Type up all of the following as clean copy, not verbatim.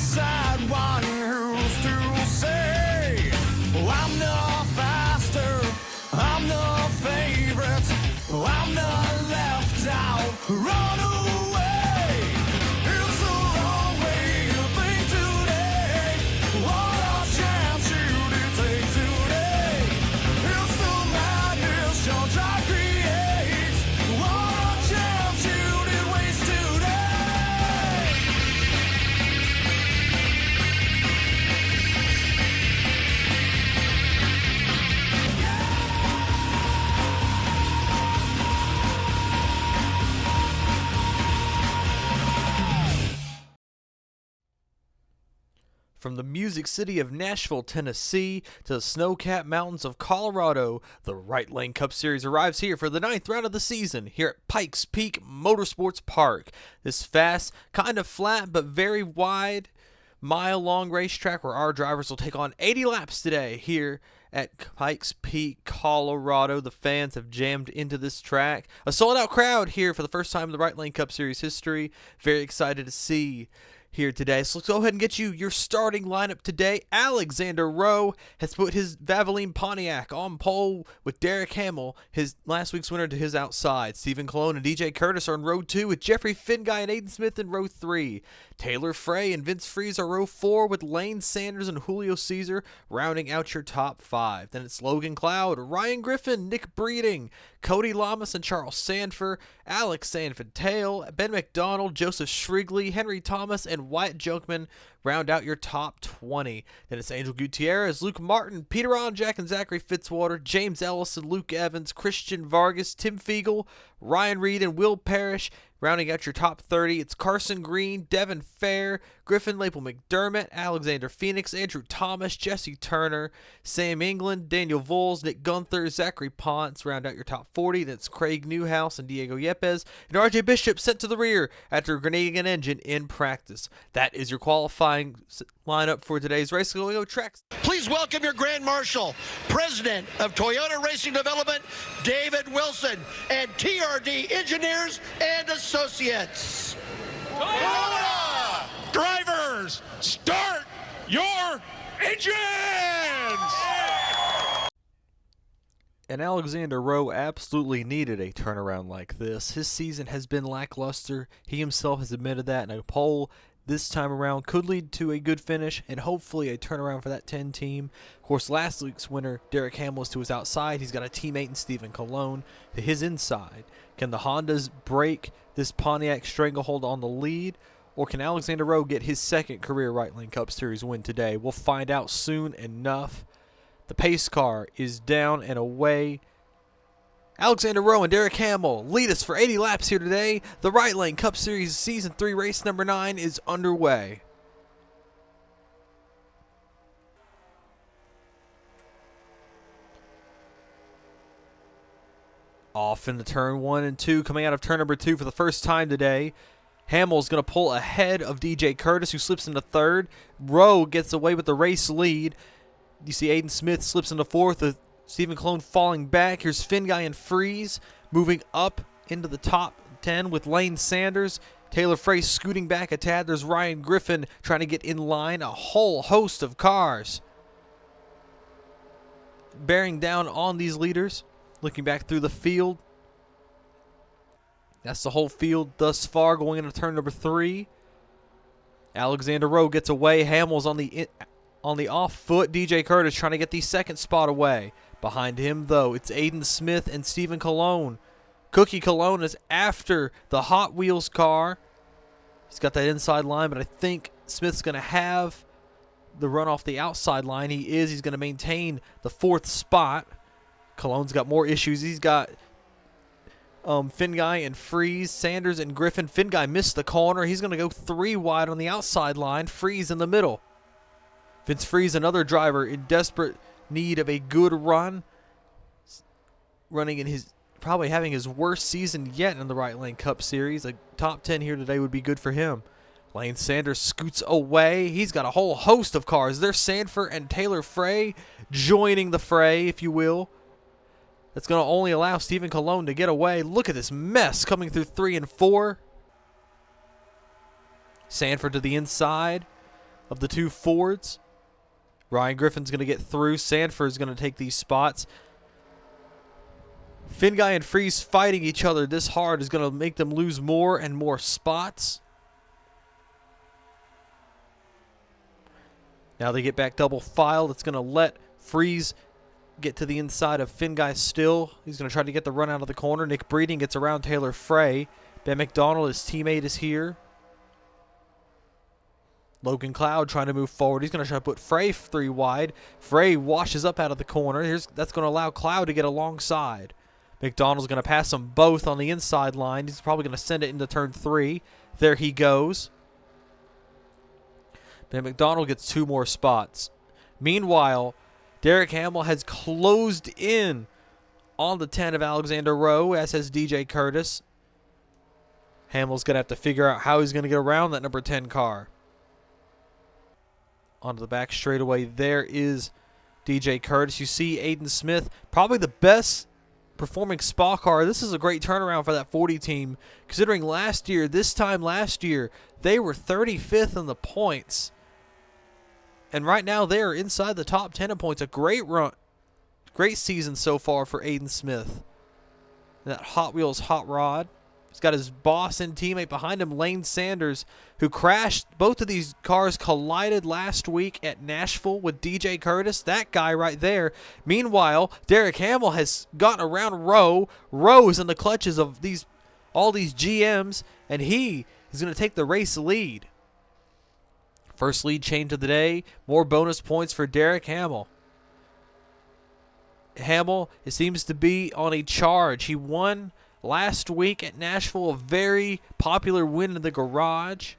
decide one who's to say, oh, I'm the faster, I'm the favorite, oh, I'm the left out, run away. It's the wrong way to think today. What a chance you did take today. It's the madness your drive creates. What a chance you did waste today. From the music city of Nashville, Tennessee, to the snow-capped mountains of Colorado, the Right Lane Cup Series arrives here for the 9th round of the season here at Pikes Peak Motorsports Park. This fast, kind of flat, but very wide, mile-long racetrack where our drivers will take on 80 laps today here at Pikes Peak, Colorado. The fans have jammed into this track. A sold-out crowd here for the first time in the Right Lane Cup Series history. Very excited to see here today. So let's go ahead and get you your starting lineup today. Alexander Rowe has put his Valvoline Pontiac on pole with Derek Hamill, his last week's winner, to his outside. Stephen Colon and DJ Curtis are in row 2 with Jeffrey Finguy and Aiden Smith in row 3. Taylor Frey and Vince Freeze are row 4 with Lane Sanders and Julio Caesar rounding out your top 5. Then it's Logan Cloud, Ryan Griffin, Nick Breeding, Cody Lamas and Charles Sanford, Alex Sanford-Tail, Ben McDonald, Joseph Shrigley, Henry Thomas, and Wyatt Junkman round out your top 20. Then it's Angel Gutierrez, Luke Martin, Peter Onjack and Zachary Fitzwater, James Ellison, Luke Evans, Christian Vargas, Tim Fiegel, Ryan Reed, and Will Parrish rounding out your top 30. It's Carson Green, Devin Fair, Griffin Lapel McDermott, Alexander Phoenix, Andrew Thomas, Jesse Turner, Sam England, Daniel Voles, Nick Gunther, Zachary Ponce round out your top 40. Then it's Craig Newhouse and Diego Yepes, and RJ Bishop sent to the rear after grenading an engine in practice. That is your qualifying lineup for today's race. We'll go tracks. Please welcome your Grand Marshal, President of Toyota Racing Development, David Wilson, and TRD Engineers and Associates. Toyota! Drivers, start your engines! And Alexander Rowe absolutely needed a turnaround like this. His season has been lackluster. He himself has admitted that, and a pole this time around could lead to a good finish and hopefully a turnaround for that 10 team. Of course, last week's winner, Derek Hamill, is to his outside. He's got a teammate in Stephen Colon to his inside. Can the Hondas break this Pontiac stranglehold on the lead, or can Alexander Rowe get his second career Right Lane Cup Series win today? We'll find out soon enough. The pace car is down and away. Alexander Rowe and Derek Hamill lead us for 80 laps here today. The Right Lane Cup Series Season 3 race number 9 is underway. Off into turn 1 and 2, coming out of turn number 2 for the first time today. Hamill's going to pull ahead of DJ Curtis, who slips into third. Rowe gets away with the race lead. You see Aiden Smith slips into fourth, with Stephen Colon falling back. Here's Finguy and Freeze moving up into the top 10 with Lane Sanders. Taylor Frey scooting back a tad. There's Ryan Griffin trying to get in line. A whole host of cars bearing down on these leaders. Looking back through the field, that's the whole field thus far going into turn number 3. Alexander Rowe gets away. Hamill's on the off foot. DJ Curtis trying to get the second spot away. Behind him, though, it's Aiden Smith and Stephen Colon. Cookie Colon is after the Hot Wheels car. He's got that inside line, but I think Smith's going to have the run off the outside line. He is. He's going to maintain the 4th spot. Colon's got more issues. He's got Finguy and Freeze, Sanders and Griffin. Finguy missed the corner. He's going to go 3 wide on the outside line. Freeze in the middle. Vince Freeze, another driver in desperate need of a good run. Running in his, probably having his worst season yet in the Right Lane Cup Series. A top 10 here today would be good for him. Lane Sanders scoots away. He's got a whole host of cars. There's Sanford and Taylor Frey joining the fray, if you will. That's going to only allow Stephen Colon to get away. Look at this mess coming through 3 and 4. Sanford to the inside. of the two Fords. Ryan Griffin's going to get through. Sanford's going to take these spots. Finguy and Freeze fighting each other this hard is going to make them lose more and more spots. Now they get back double file. It's going to let Freeze get to the inside of Finguy still. He's going to try to get the run out of the corner. Nick Breeding gets around Taylor Frey. Ben McDonald, his teammate, is here. Logan Cloud trying to move forward. He's going to try to put Frey 3 wide. Frey washes up out of the corner. That's going to allow Cloud to get alongside. McDonald's going to pass them both on the inside line. He's probably going to send it into turn 3. There he goes. Ben McDonald gets 2 more spots. Meanwhile, Derek Hamill has closed in on the 10 of Alexander Rowe, as has DJ Curtis. Hamill's going to have to figure out how he's going to get around that number 10 car. Onto the back straightaway, there is DJ Curtis. You see Aiden Smith, probably the best performing Spa car. This is a great turnaround for that 40 team, considering this time last year, they were 35th in the points. And right now, they are inside the top 10 in points. A great run. Great season so far for Aiden Smith. That Hot Wheels hot rod. He's got his boss and teammate behind him, Lane Sanders, who crashed. Both of these cars collided last week at Nashville with DJ Curtis. That guy right there. Meanwhile, Derek Hamill has gotten around Rowe. Rowe is in the clutches of all these GMs, and he is going to take the race lead. First lead change of the day. More bonus points for Derek Hamill. Hamill, it seems to be on a charge. He won last week at Nashville, a very popular win in the garage.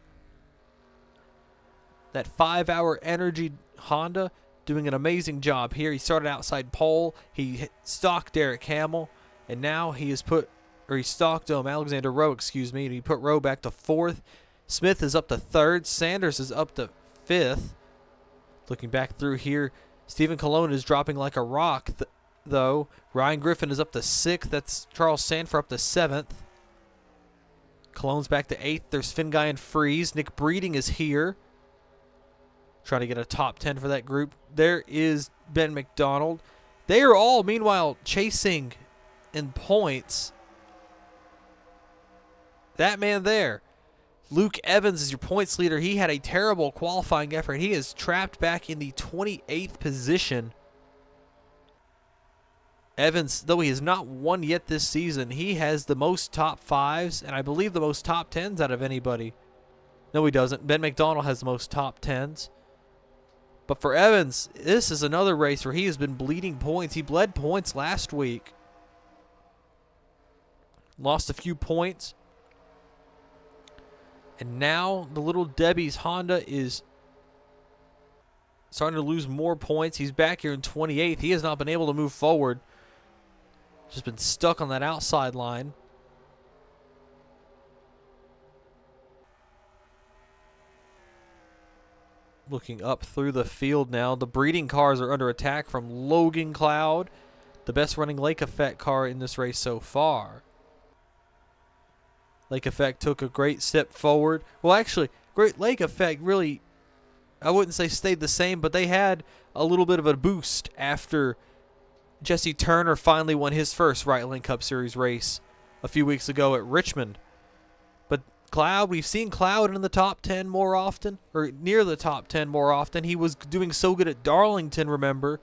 That 5-hour energy Honda doing an amazing job here. He started outside pole. He stalked Derek Hamill, and now he stalked Alexander Rowe, and he put Rowe back to 4th. Smith is up to 3rd. Sanders is up to 5th. Looking back through here, Stephen Colon is dropping like a rock, though. Ryan Griffin is up to 6th. That's Charles Sanford up to 7th. Cologne's back to 8th. There's Finguy and Freeze. Nick Breeding is here. Trying to get a top 10 for that group. There is Ben McDonald. They are all, meanwhile, chasing in points. That man there, Luke Evans, is your points leader. He had a terrible qualifying effort. He is trapped back in the 28th position. Evans, though he has not won yet this season, he has the most top 5s and I believe the most top 10s out of anybody. No, he doesn't. Ben McDonald has the most top 10s. But for Evans, this is another race where he has been bleeding points. He bled points last week. Lost a few points. And now the little Debbie's Honda is starting to lose more points. He's back here in 28th. He has not been able to move forward. Just been stuck on that outside line. Looking up through the field now. The breeding cars are under attack from Logan Cloud, the best running Lake Effect car in this race so far. Lake Effect took a great step forward. Well, actually, Great Lake Effect really, I wouldn't say stayed the same, but they had a little bit of a boost after Jesse Turner finally won his first Right Lane Cup Series race a few weeks ago at Richmond. But Cloud, we've seen Cloud in the top 10 more often, or near the top 10 more often. He was doing so good at Darlington, remember,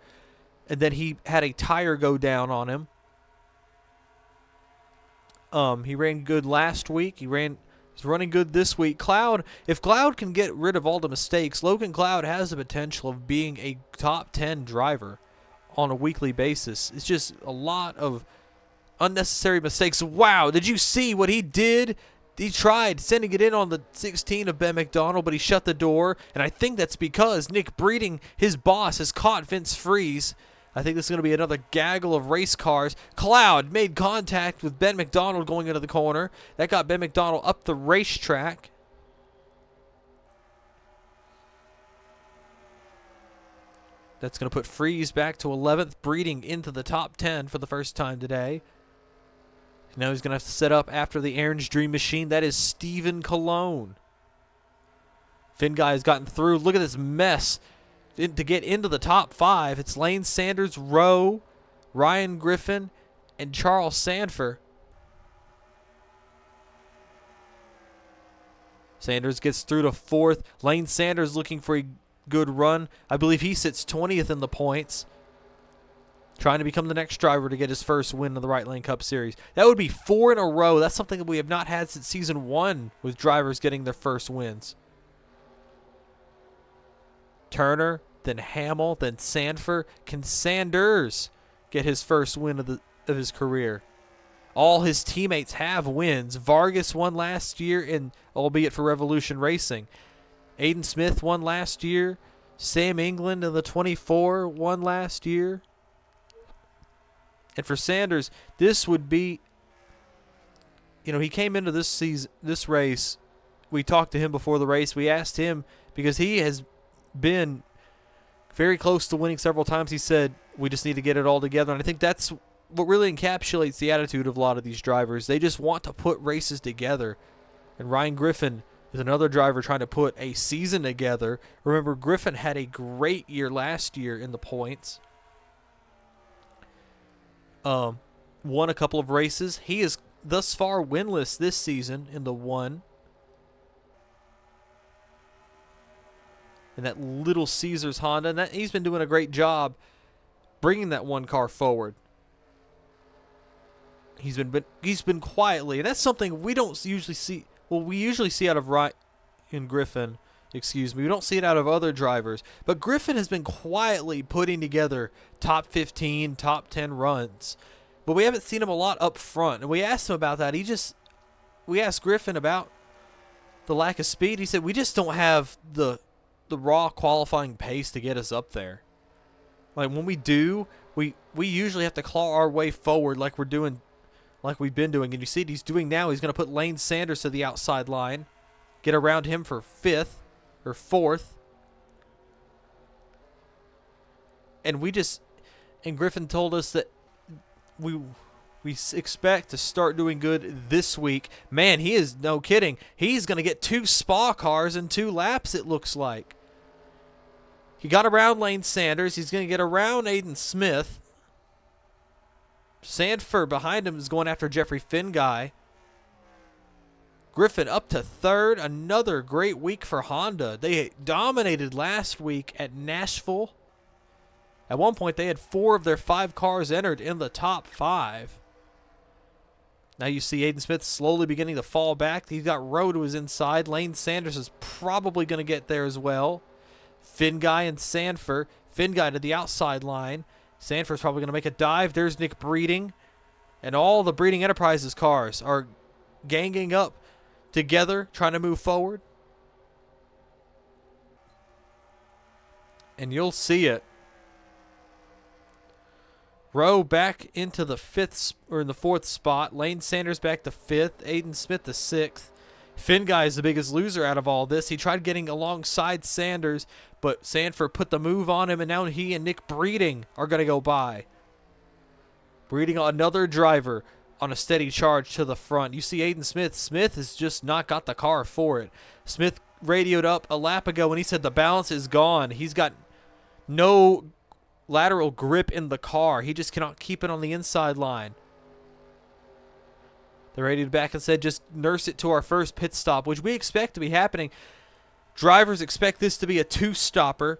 and then he had a tire go down on him. He ran good last week. He's running good this week. Cloud, if Cloud can get rid of all the mistakes, Logan Cloud has the potential of being a top 10 driver on a weekly basis. It's just a lot of unnecessary mistakes. Wow, did you see what he did? He tried sending it in on the 16 of Ben McDonald, but he shut the door, and I think that's because Nick Breeding, his boss, has caught Vince Freeze. I think this is going to be another gaggle of race cars. Cloud made contact with Ben McDonald going into the corner. That got Ben McDonald up the racetrack. That's going to put Freeze back to 11th, Breeding into the top 10 for the first time today. Now he's going to have to set up after the Aaron's Dream Machine. That is Stephen Colon. Finn Guy has gotten through. Look at this mess to get into the top 5. It's Lane Sanders, Rowe, Ryan Griffin, and Charles Sanford. Sanders gets through to 4th. Lane Sanders looking for a good run. I believe he sits 20th in the points. Trying to become the next driver to get his first win of the Right Lane Cup Series. That would be 4 in a row. That's something that we have not had since Season 1 with drivers getting their first wins. Turner, then Hamill, then Sanford. Can Sanders get his first win of his career? All his teammates have wins. Vargas won last year, albeit for Revolution Racing. Aiden Smith won last year. Sam England in the 24 won last year. And for Sanders, this would be, he came into this race. We talked to him before the race. We asked him, because he has been very close to winning several times. He said, we just need to get it all together. And I think that's what really encapsulates the attitude of a lot of these drivers. They just want to put races together. And Ryan Griffin is another driver trying to put a season together. Remember, Griffin had a great year last year in the points. Won a couple of races. He is thus far winless this season in the 1. And that Little Caesars Honda. And he's been doing a great job bringing that 1 car forward. He's been quietly, and that's something we don't usually see. Well, we usually see out of Ryan Griffin, we don't see it out of other drivers. But Griffin has been quietly putting together top 15, top 10 runs. But we haven't seen him a lot up front. And we asked him about that. We asked Griffin about the lack of speed. He said, we just don't have the raw qualifying pace to get us up there. Like when we do, we usually have to claw our way forward like we've been doing. And you see what he's doing now. He's going to put Lane Sanders to the outside line. Get around him for 5th or 4th. And Griffin told us that we expect to start doing good this week. Man, he is no kidding. He's going to get 2 Spa cars in 2 laps, it looks like. He got around Lane Sanders. He's going to get around Aiden Smith. Sanford behind him is going after Jeffrey Finn Guy. Griffin up to 3rd. Another great week for Honda. They dominated last week at Nashville. At one point, they had 4 of their 5 cars entered in the top 5. Now you see Aiden Smith slowly beginning to fall back. He's got Rowe to his inside. Lane Sanders is probably going to get there as well. Finn Guy and Sanford. Finn Guy to the outside line. Sanford's probably going to make a dive. There's Nick Breeding. And all the Breeding Enterprises cars are ganging up together, trying to move forward. And you'll see it. Rowe back into the 4th spot. Lane Sanders back to 5th. Aiden Smith to 6th. Finn Guy is the biggest loser out of all this. He tried getting alongside Sanders, but Sanford put the move on him, and now he and Nick Breeding are going to go by. Breeding, another driver on a steady charge to the front. You see Aiden Smith. Smith has just not got the car for it. Smith radioed up a lap ago, and he said the balance is gone. He's got no lateral grip in the car. He just cannot keep it on the inside line. They radioed back and said, just nurse it to our first pit stop, which we expect to be happening. Drivers expect this to be a 2-stopper,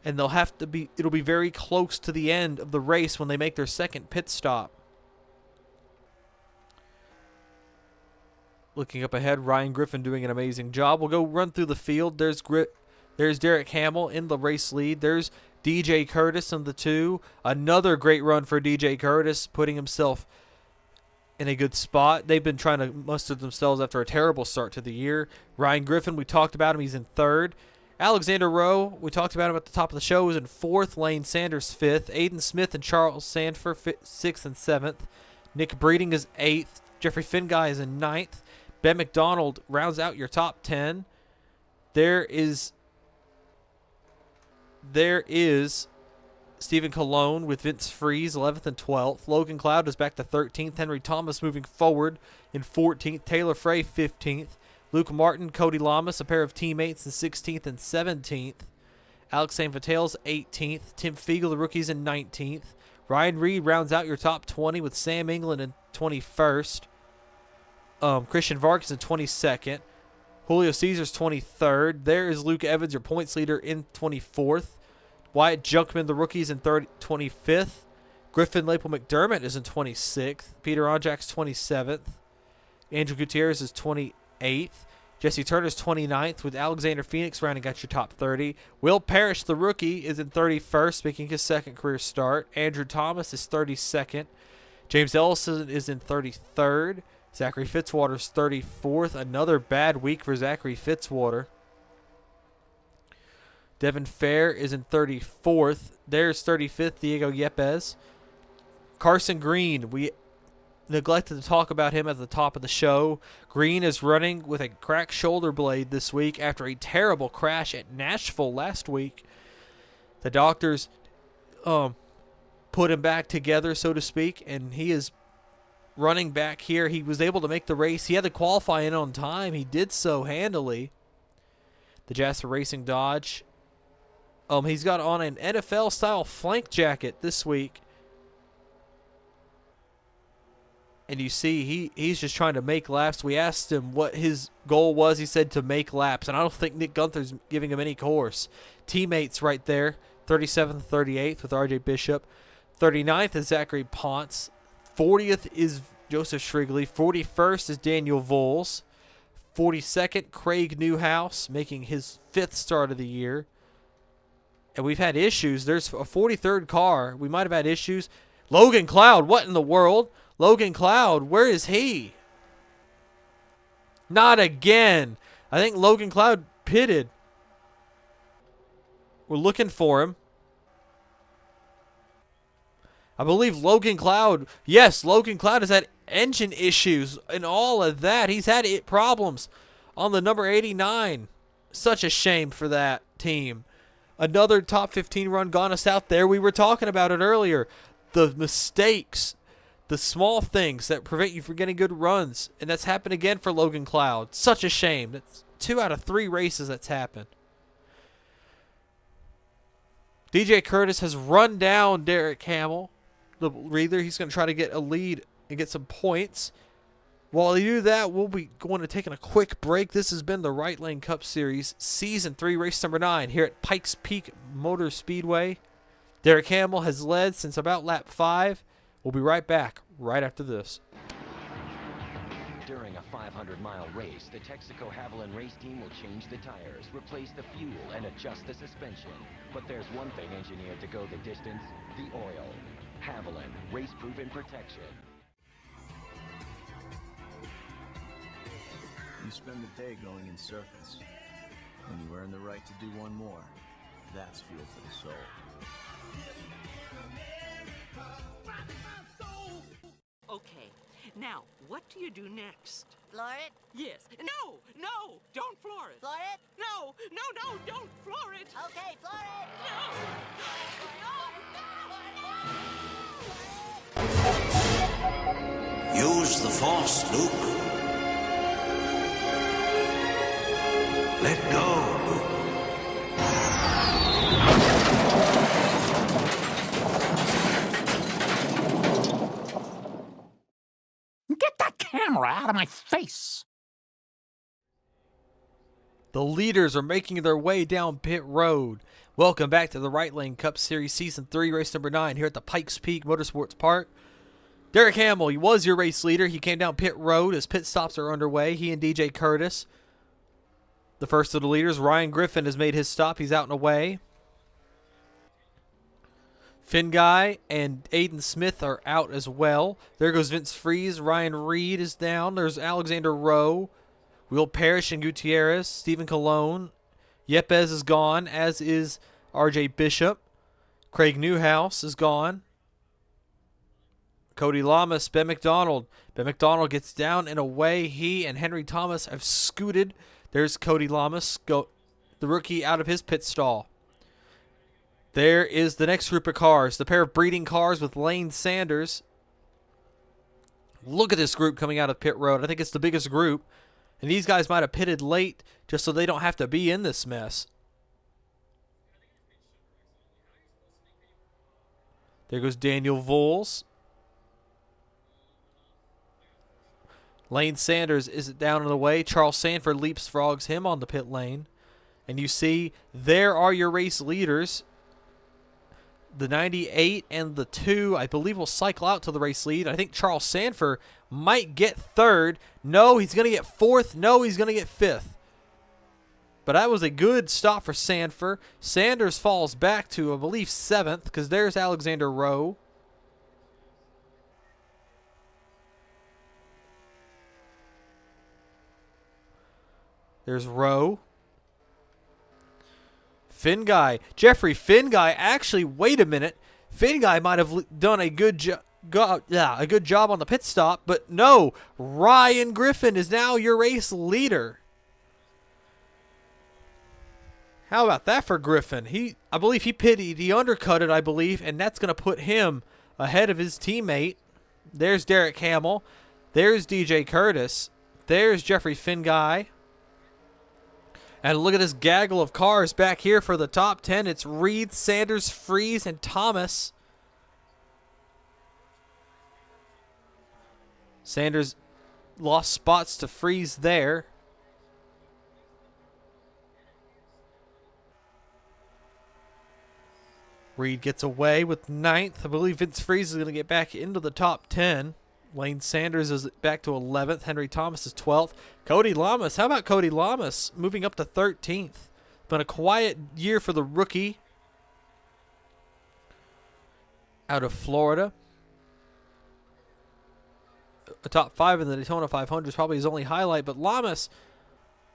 and it'll be very close to the end of the race when they make their second pit stop. Looking up ahead, Ryan Griffin doing an amazing job. We'll go run through the field. There's Derek Hamill in the race lead. There's DJ Curtis in the 2. Another great run for DJ Curtis, putting himself in a good spot. They've been trying to muster themselves after a terrible start to the year. Ryan Griffin, we talked about him. He's in 3rd. Alexander Rowe, we talked about him at the top of the show, is in 4th. Lane Sanders 5th. Aiden Smith and Charles Sanford 6th and 7th. Nick Breeding is 8th. Jeffrey Finn Guy is in 9th. Ben McDonald rounds out your top 10. There is Stephen Colon with Vince Freeze, 11th and 12th. Logan Cloud is back to 13th. Henry Thomas moving forward in 14th. Taylor Frey, 15th. Luke Martin, Cody Lamas, a pair of teammates in 16th and 17th. Alex St. Vitel's 18th. Tim Fiegel, the rookies, in 19th. Ryan Reed rounds out your top 20 with Sam England in 21st. Christian Vargas in 22nd. Julio Caesar's 23rd. There is Luke Evans, your points leader, in 24th. Wyatt Junkman, the rookies, in 25th. Griffin Lapel McDermott is in 26th. Peter Onjak's 27th. Andrew Gutierrez is 28th. Jesse Turner's 29th, with Alexander Phoenix rounding out your top 30. Will Parrish, the rookie, is in 31st, making his second career start. Andrew Thomas is 32nd. James Ellison is in 33rd. Zachary Fitzwater's 34th. Another bad week for Zachary Fitzwater. Devin Fair is in 34th. There's 35th, Diego Yepes. Carson Green, we neglected to talk about him at the top of the show. Green is running with a cracked shoulder blade this week after a terrible crash at Nashville last week. The doctors put him back together, so to speak, and he is running back here. He was able to make the race. He had to qualify in on time. He did so handily. The Jasper Racing Dodge. He's got on an NFL-style flank jacket this week. And you see, he's just trying to make laps. We asked him what his goal was. He said to make laps. And I don't think Nick Gunther's giving him any course. Teammates right there, 37th and 38th with RJ Bishop. 39th is Zachary Ponce. 40th is Joseph Shrigley. 41st is Daniel Voles. 42nd, Craig Newhouse, making his 5th start of the year. And we've had issues. There's a 43rd car. We might have had issues. Logan Cloud, what in the world? Logan Cloud, where is he? Not again. I think Logan Cloud pitted. We're looking for him. I believe Logan Cloud, yes, Logan Cloud has had engine issues and all of that. He's had problems on the number 89. Such a shame for that team. Another top 15 run gone us out there. We were talking about it earlier. The mistakes, the small things that prevent you from getting good runs. And that's happened again for Logan Cloud. Such a shame. That's 2 out of 3 races that's happened. DJ Curtis has run down Derek Hamill, the leader. He's going to try to get a lead and get some points. While they do that, we'll be going to taking a quick break. This has been the Right Lane Cup Series, Season 3, Race Number 9 here at Pikes Peak Motor Speedway. Derek Hamill has led since about lap 5. We'll be right back right after this. During a 500-mile race, the Texaco Haviland race team will change the tires, replace the fuel, and adjust the suspension. But there's one thing engineered to go the distance: the oil. Haviland, race-proven protection. You spend the day going in circles, and you earn the right to do one more. That's fuel for the soul. Okay, now, what do you do next? Floor it? Yes. No! No! Don't floor it! Floor it? No! No, no! Don't floor it! Okay, floor it! Use the Force, Luke. Let go, Luke. Get that camera out of my face! The leaders are making their way down pit road. Welcome back to the Right Lane Cup Series Season 3, Race Number 9 here at the Pikes Peak Motorsports Park. Derek Hamill, he was your race leader. He came down pit road as pit stops are underway. He and DJ Curtis. The first of the leaders, Ryan Griffin, has made his stop. He's out and away. Finn Guy and Aiden Smith are out as well. There goes Vince Freeze. Ryan Reed is down. There's Alexander Rowe. Will Parrish and Gutierrez. Stephen Colon. Yepes is gone, as is RJ Bishop. Craig Newhouse is gone. Cody Lamas, Ben McDonald. Ben McDonald gets down and away. He and Henry Thomas have scooted. There's Cody Lamas, the rookie, out of his pit stall. There is the next group of cars, the pair of breeding cars with Lane Sanders. Look at this group coming out of pit road. I think it's the biggest group. And these guys might have pitted late just so they don't have to be in this mess. There goes Daniel Voles. Lane Sanders is down in the way. Charles Sanford leapfrogs him on the pit lane. And you see, there are your race leaders. The 98 and the 2, I believe, will cycle out to the race lead. I think Charles Sanford might get 3rd. No, he's going to get 4th. No, he's going to get 5th. But that was a good stop for Sanford. Sanders falls back to, I believe, 7th, because there's Alexander Rowe. There's Rowe. Finguy. Jeffrey Finguy. Actually, wait a minute. Finguy might have done a good job on the pit stop, but no. Ryan Griffin is now your race leader. How about that for Griffin? I believe he undercutted, I believe, and that's going to put him ahead of his teammate. There's Derek Hamill. There's DJ Curtis. There's Jeffrey Finguy. And look at this gaggle of cars back here for the top 10. It's Reed, Sanders, Freeze, and Thomas. Sanders lost spots to Freeze there. Reed gets away with 9th. I believe Vince Freeze is going to get back into the top 10. Lane Sanders is back to 11th. Henry Thomas is 12th. Cody Lamas. How about Cody Lamas moving up to 13th? Been a quiet year for the rookie out of Florida. A top 5 in the Daytona 500 is probably his only highlight. But Lamas,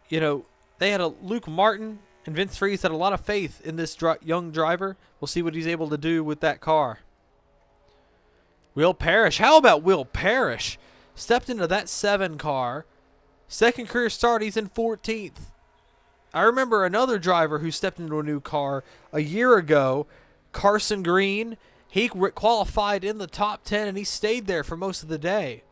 you know, they had a Luke Martin, and Vince Freeze had a lot of faith in this young driver. We'll see what he's able to do with that car. Will Parrish. How about Will Parrish? Stepped into that 7 car. Second career start, he's in 14th. I remember another driver who stepped into a new car a year ago, Carson Green. He qualified in the top 10, and he stayed there for most of the day.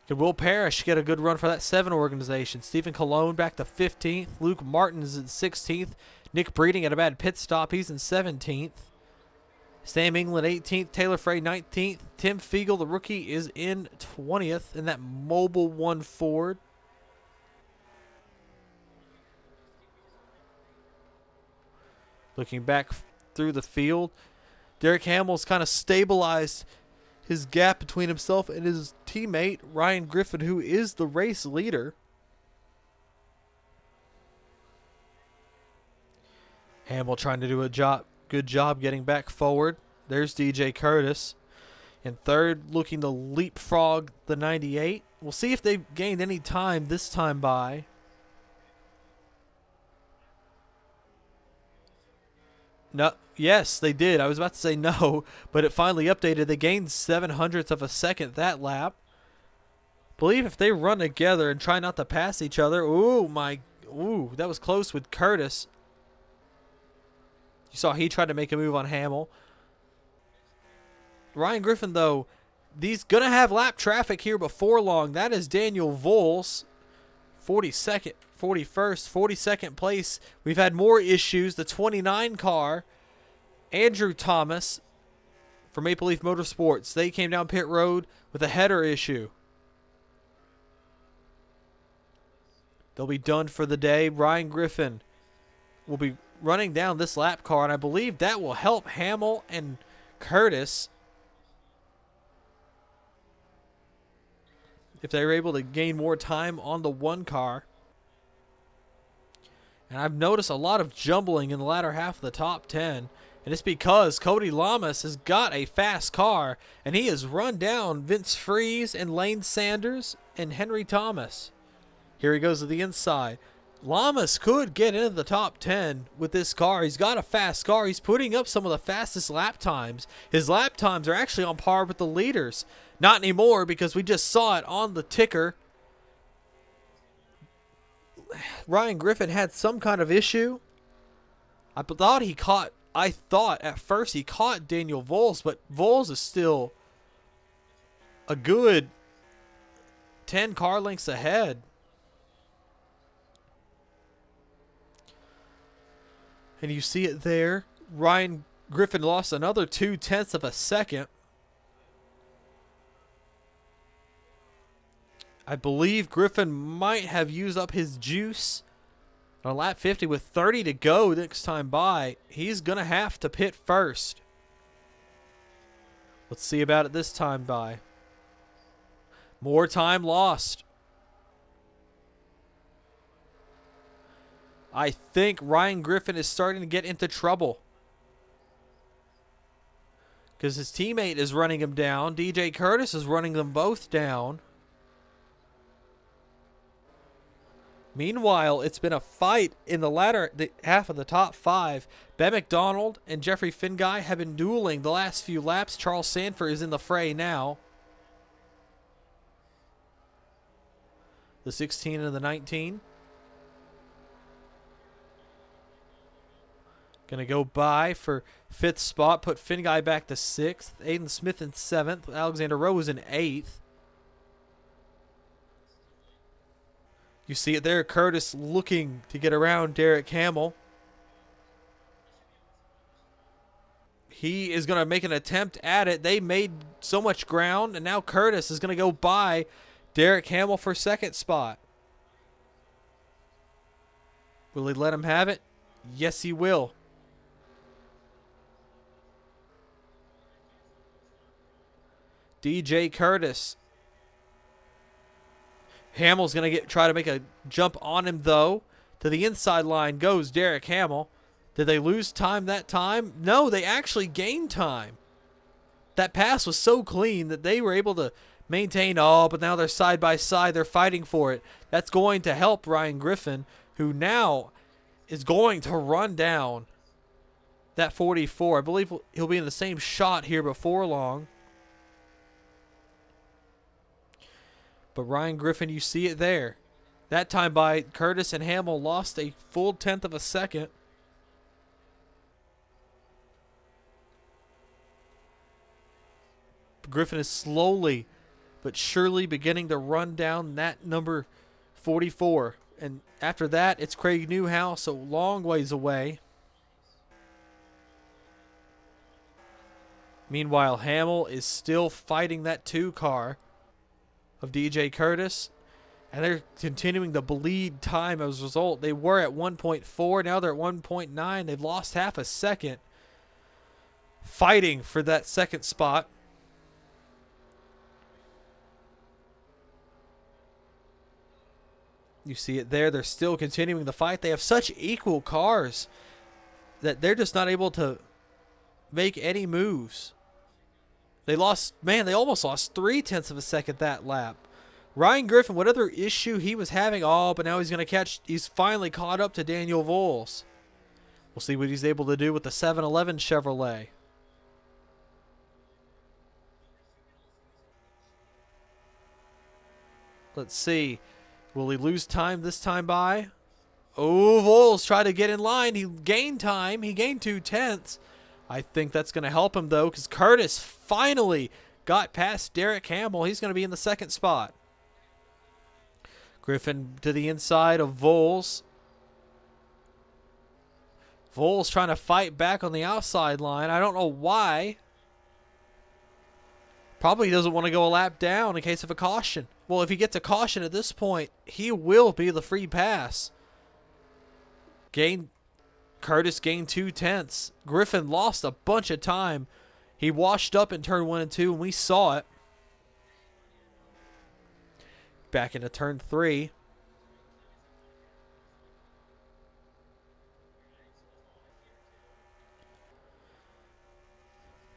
Could Will Parrish get a good run for that 7 organization? Stephen Colon back to 15th. Luke Martin is in 16th. Nick Breeding at a bad pit stop. He's in 17th. Sam England 18th, Taylor Frey 19th, Tim Fiegel, the rookie, is in 20th in that Mobile 1 Ford. Looking back through the field, Derek Hamill's kind of stabilized his gap between himself and his teammate, Ryan Griffin, who is the race leader. Hamill trying to do a good job getting back forward. There's DJ Curtis. In 3rd, looking to leapfrog the 98. We'll see if they've gained any time this time by. No, yes, they did. I was about to say no, but it finally updated. They gained 0.07 of a second that lap. Believe if they run together and try not to pass each other. That was close with Curtis. You saw he tried to make a move on Hamill. Ryan Griffin, though, he's going to have lap traffic here before long. That is Daniel Voles, 42nd, 41st, 42nd place. We've had more issues. The 29 car, Andrew Thomas from Maple Leaf Motorsports. They came down pit road with a header issue. They'll be done for the day. Ryan Griffin will be running down this lap car, and I believe that will help Hamill and Curtis if they're able to gain more time on the 1 car. And I've noticed a lot of jumbling in the latter half of the top 10, and it's because Cody Lamas has got a fast car, and he has run down Vince Freeze and Lane Sanders and Henry Thomas. Here he goes to the inside. Lamas could get into the top 10 with this car. He's got a fast car. He's putting up some of the fastest lap times. His lap times are actually on par with the leaders. Not anymore, because we just saw it on the ticker. Ryan Griffin had some kind of issue. I thought at first he caught Daniel Voles, but Voles is still a good 10 car lengths ahead. And you see it there. Ryan Griffin lost another 0.2 of a second. I believe Griffin might have used up his juice on lap 50 with 30 to go next time by. He's going to have to pit first. Let's see about it this time by. More time lost. I think Ryan Griffin is starting to get into trouble, because his teammate is running him down. DJ Curtis is running them both down. Meanwhile, it's been a fight in the half of the top 5. Ben McDonald and Jeffrey Finguy have been dueling the last few laps. Charles Sanford is in the fray now. The 16 and the 19. Going to go by for 5th spot. Put Finguy back to 6th. Aiden Smith in 7th. Alexander Rose in 8th. You see it there. Curtis looking to get around Derek Hamill. He is going to make an attempt at it. They made so much ground, and now Curtis is going to go by Derek Hamill for 2nd spot. Will he let him have it? Yes, he will. DJ Curtis. Hamill's going to try to make a jump on him, though. To the inside line goes Derek Hamill. Did they lose time that time? No, they actually gained time. That pass was so clean that they were able to maintain. Oh, but now they're side by side. They're fighting for it. That's going to help Ryan Griffin, who now is going to run down that 44. I believe he'll be in the same shot here before long. But Ryan Griffin, you see it there. That time by Curtis and Hamill lost a full 1/10 of a second. Griffin is slowly but surely beginning to run down that number 44. And after that, it's Craig Newhouse, a long ways away. Meanwhile, Hamill is still fighting that 2 car of DJ Curtis, and they're continuing to bleed time as a result. They were at 1.4, now they're at 1.9. They've lost half a second fighting for that 2nd spot. You see it there. They're still continuing the fight. They have such equal cars that they're just not able to make any moves. They lost, man, they almost lost 0.3 of a second that lap. Ryan Griffin, whatever issue he was having, but now he's finally caught up to Daniel Voles. We'll see what he's able to do with the 711 Chevrolet. Let's see. Will he lose time this time by? Oh, Voles tried to get in line. He gained time. He gained 0.2. I think that's going to help him, though, because Curtis finally got past Derek Hamill. He's going to be in the 2nd spot. Griffin to the inside of Voles. Voles trying to fight back on the outside line. I don't know why. Probably doesn't want to go a lap down in case of a caution. Well, if he gets a caution at this point, he will be the free pass. Curtis gained 0.2. Griffin lost a bunch of time. He washed up in turn 1 and 2, and we saw it. Back into turn 3.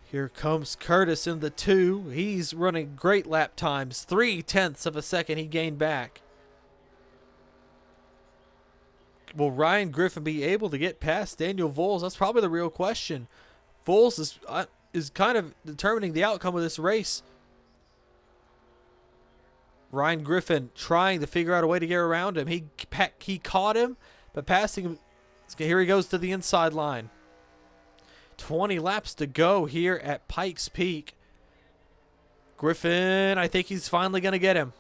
Here comes Curtis in the 2. He's running great lap times. 0.3 of a second he gained back. Will Ryan Griffin be able to get past Daniel Voles? That's probably the real question. Voles is kind of determining the outcome of this race. Ryan Griffin trying to figure out a way to get around him. He caught him, but passing him. Here he goes to the inside line. 20 laps to go here at Pikes Peak. Griffin, I think he's finally going to get him.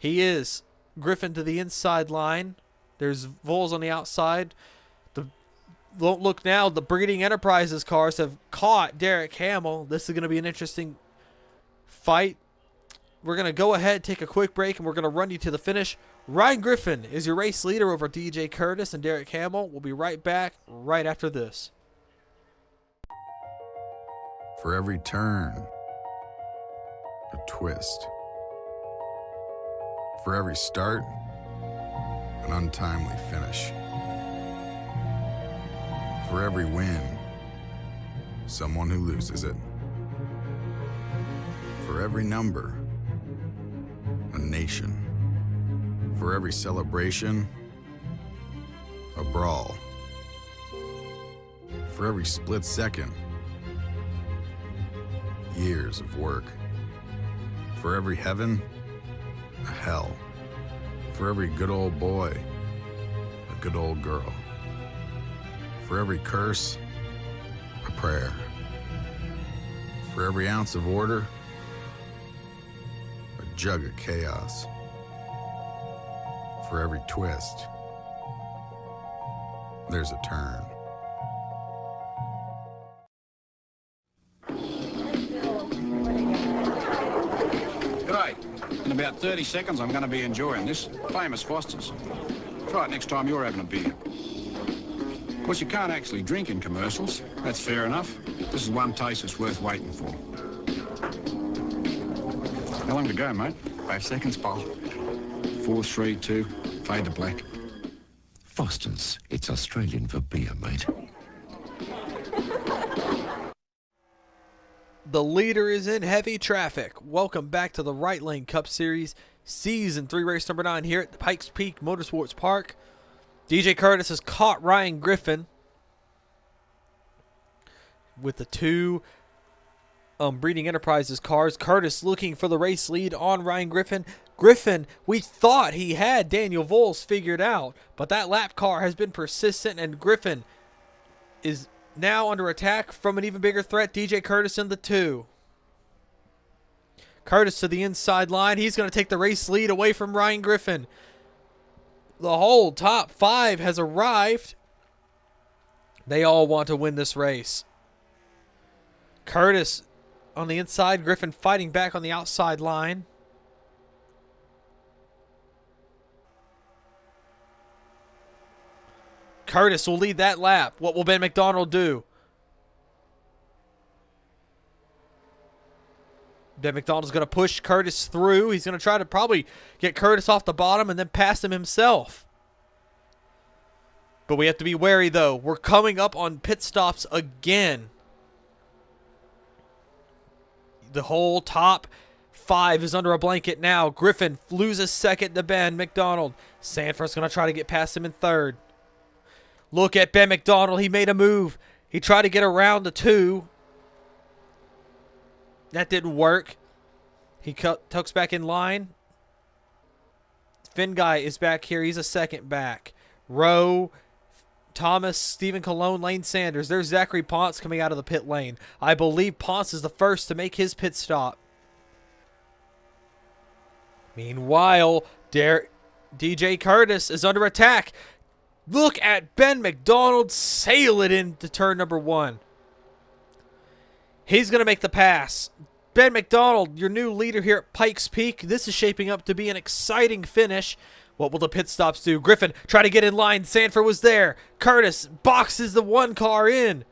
He is. Griffin to the inside line. There's Voles on the outside. Look now, the Breeding Enterprises cars have caught Derek Hamill. This is going to be an interesting fight. We're going to go ahead, take a quick break, and we're going to run you to the finish. Ryan Griffin is your race leader over DJ Curtis and Derek Hamill. We'll be right back right after this. For every turn, a twist. For every start, an untimely finish. For every win, someone who loses it. For every number, a nation. For every celebration, a brawl. For every split second, years of work. For every heaven, a hell. For every good old boy, a good old girl. For every curse, a prayer. For every ounce of order, a jug of chaos. For every twist, there's a turn. G'day. In about 30 seconds, I'm going to be enjoying this. Famous Foster's. Try it next time you're having a beer. Of course, you can't actually drink in commercials. That's fair enough. This is one taste that's worth waiting for. How long to go, mate? 5 seconds, Paul. 4, 3, 2, fade to black. Foster's. It's Australian for beer, mate. The leader is in heavy traffic. Welcome back to the Right Lane Cup Series, Season 3, race number 9 here at the Pikes Peak Motorsports Park. DJ Curtis has caught Ryan Griffin with the two Breeding Enterprises cars. Curtis looking for the race lead on Ryan Griffin. Griffin, we thought he had Daniel Voles figured out, but that lap car has been persistent, and Griffin is now under attack from an even bigger threat, DJ Curtis in the 2. Curtis to the inside line. He's going to take the race lead away from Ryan Griffin. The whole top 5 has arrived. They all want to win this race. Curtis on the inside, Griffin fighting back on the outside line. Curtis will lead that lap. What will Ben McDonald do? Ben McDonald's going to push Curtis through. He's going to try to probably get Curtis off the bottom and then pass him himself. But we have to be wary, though. We're coming up on pit stops again. The whole top 5 is under a blanket now. Griffin loses second to Ben McDonald. Sanford's going to try to get past him in 3rd. Look at Ben McDonald. He made a move. He tried to get around the 2. That didn't work. He tucks back in line. Finn guy is back here. He's a second back. Rowe, Thomas, Stephen Colon, Lane Sanders. There's Zachary Ponce coming out of the pit lane. I believe Ponce is the first to make his pit stop. Meanwhile, DJ Curtis is under attack. Look at Ben McDonald sail it into turn number 1. He's going to make the pass. Ben McDonald, your new leader here at Pikes Peak. This is shaping up to be an exciting finish. What will the pit stops do? Griffin try to get in line. Sanford was there. Curtis boxes the 1 car in.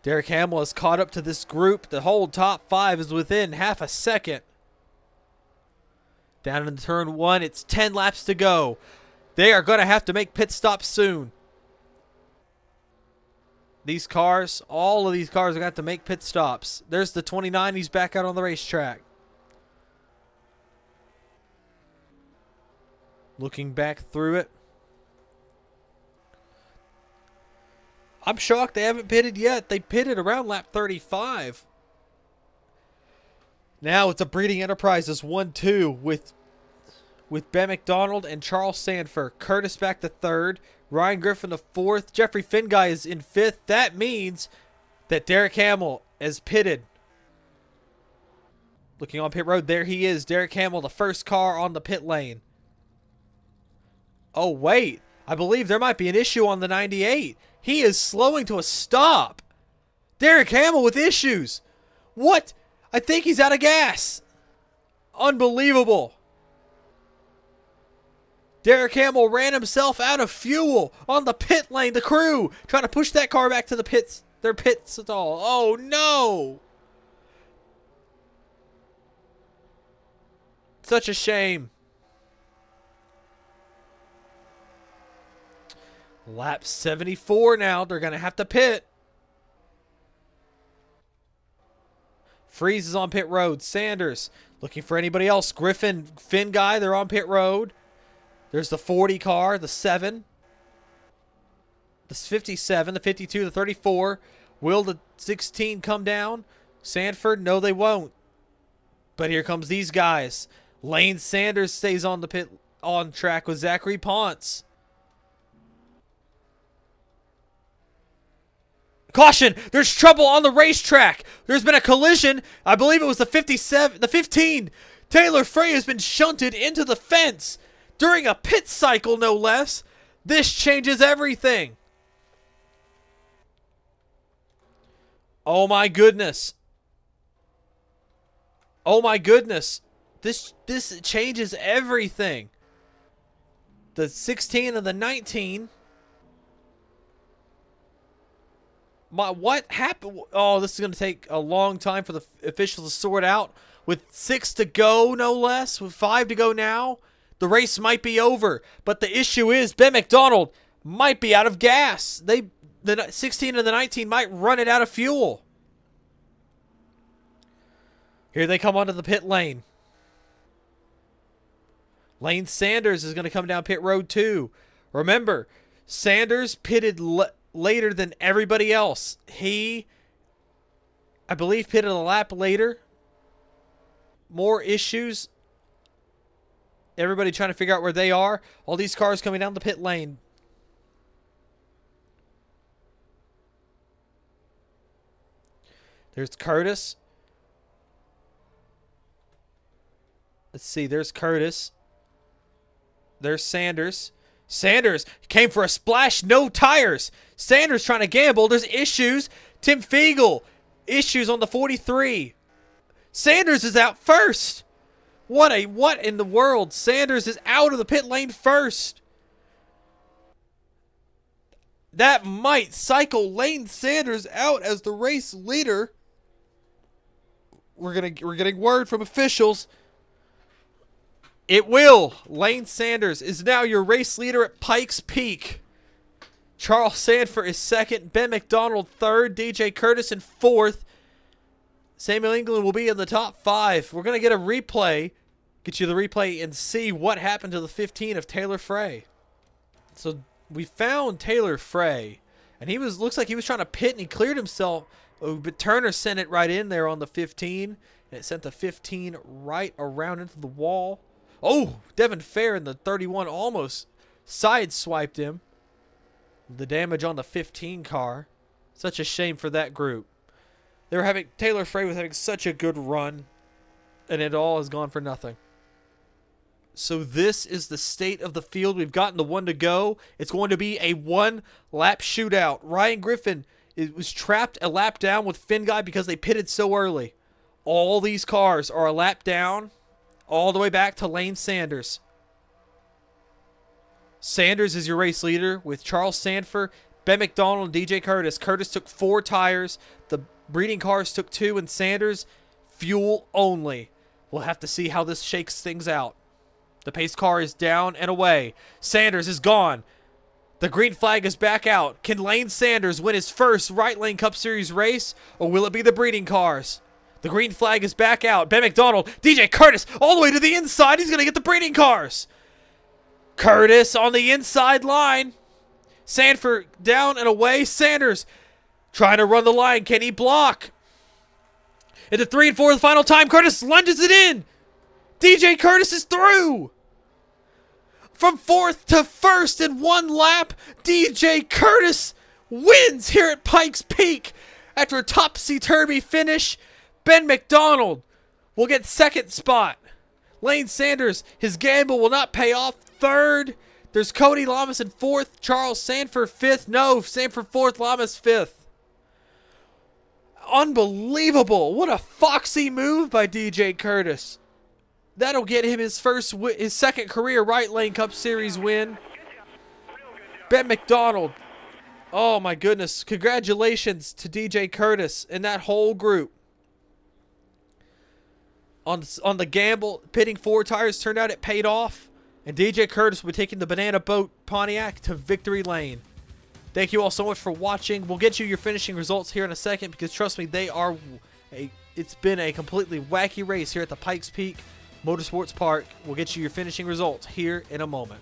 Derek Hamill has caught up to this group. The whole top 5 is within half a second. Down in turn 1, it's 10 laps to go. They are going to have to make pit stops soon. These cars, all of these cars are going to have to make pit stops. There's the 29. He's back out on the racetrack. Looking back through it. I'm shocked they haven't pitted yet. They pitted around lap 35. Now it's a Breeding Enterprises 1-2 with Ben McDonald and Charles Sanford. Curtis back to 3rd. Ryan Griffin to 4th. Jeffrey Finguy is in 5th. That means that Derek Hamill is pitted. Looking on pit road, there he is. Derek Hamill, the first car on the pit lane. Oh, wait. I believe there might be an issue on the 98. He is slowing to a stop. Derek Hamill with issues. What? I think he's out of gas. Unbelievable. Derek Hamill ran himself out of fuel on the pit lane. The crew trying to push that car back to the pits. Their pits at all. Oh, no. Such a shame. Lap 74 now. They're going to have to pit. Freeze is on pit road. Sanders looking for anybody else. Griffin, Finn guy, they're on pit road. There's the 40 car, the 7. The 57, the 52, the 34. Will the 16 come down? Sanford, no they won't. But here comes these guys. Lane Sanders stays on the pit on track with Zachary Ponce. Caution! There's trouble on the racetrack. There's been a collision. I believe it was the 57, the 15. Taylor Frey has been shunted into the fence during a pit cycle, no less. This changes everything. Oh my goodness. Oh my goodness. This changes everything. The 16 and the 19. What happened? Oh, this is going to take a long time for the officials to sort out. With 6 to go, no less. With 5 to go now. The race might be over. But the issue is Ben McDonald might be out of gas. The 16 and the 19 might run it out of fuel. Here they come onto the pit lane. Lane Sanders is going to come down pit road too. Remember, Sanders pitted later than everybody else. He, I believe, pitted a lap later. More issues. Everybody trying to figure out where they are. All these cars coming down the pit lane. There's Curtis. Let's see. There's Curtis. There's Sanders. Sanders came for a splash. No tires. Sanders trying to gamble. There's issues. Tim Fiegel. Issues on the 43. Sanders is out first. What in the world? Sanders is out of the pit lane first. That might cycle Lane Sanders out as the race leader. We're getting word from officials. It will. Lane Sanders is now your race leader at Pikes Peak. Charles Sanford is second. Ben McDonald third. DJ Curtis in fourth. Samuel England will be in the top 5. We're going to get a replay. Get you the replay and see what happened to the 15 of Taylor Frey. So we found Taylor Frey. And he looks like he was trying to pit and he cleared himself. Oh, but Turner sent it right in there on the 15. And it sent the 15 right around into the wall. Oh, Devin Fair in the 31 almost sideswiped him. The damage on the 15 car. Such a shame for that group. Taylor Frey was having such a good run. And it all has gone for nothing. So this is the state of the field. We've gotten the 1 to go. It's going to be a 1-lap shootout. Ryan Griffin was trapped a lap down with Finn Guy because they pitted so early. All these cars are a lap down all the way back to Lane Sanders. Sanders is your race leader with Charles Sanford, Ben McDonald, and DJ Curtis. Curtis took 4 tires. The breeding cars took 2, and Sanders, fuel only. We'll have to see how this shakes things out. The pace car is down and away. Sanders is gone. The green flag is back out. Can Lane Sanders win his first Right Lane Cup Series race, or will it be the breeding cars? The green flag is back out. Ben McDonald, DJ Curtis, all the way to the inside. He's going to get the breeding cars. Curtis on the inside line. Sanford down and away. Sanders trying to run the line. Can he block? Into 3 and 4 the final time. Curtis lunges it in. DJ Curtis is through. From 4th to 1st in 1 lap, DJ Curtis wins here at Pikes Peak after a topsy-turvy finish. Ben McDonald will get 2nd spot. Lane Sanders, his gamble will not pay off. 3rd. There's Cody Lamas in 4th. Charles Sanford 5th. No, Sanford 4th. Lamas 5th. Unbelievable. What a foxy move by DJ Curtis. That'll get him his second career Right Lane Cup Series win. Ben McDonald. Oh, my goodness. Congratulations to DJ Curtis and that whole group. On the gamble, pitting 4 tires, turned out it paid off. And DJ Curtis will be taking the Banana Boat Pontiac to victory lane. Thank you all so much for watching. We'll get you your finishing results here in a second because trust me, it's been a completely wacky race here at the Pikes Peak Motorsports Park. We'll get you your finishing results here in a moment.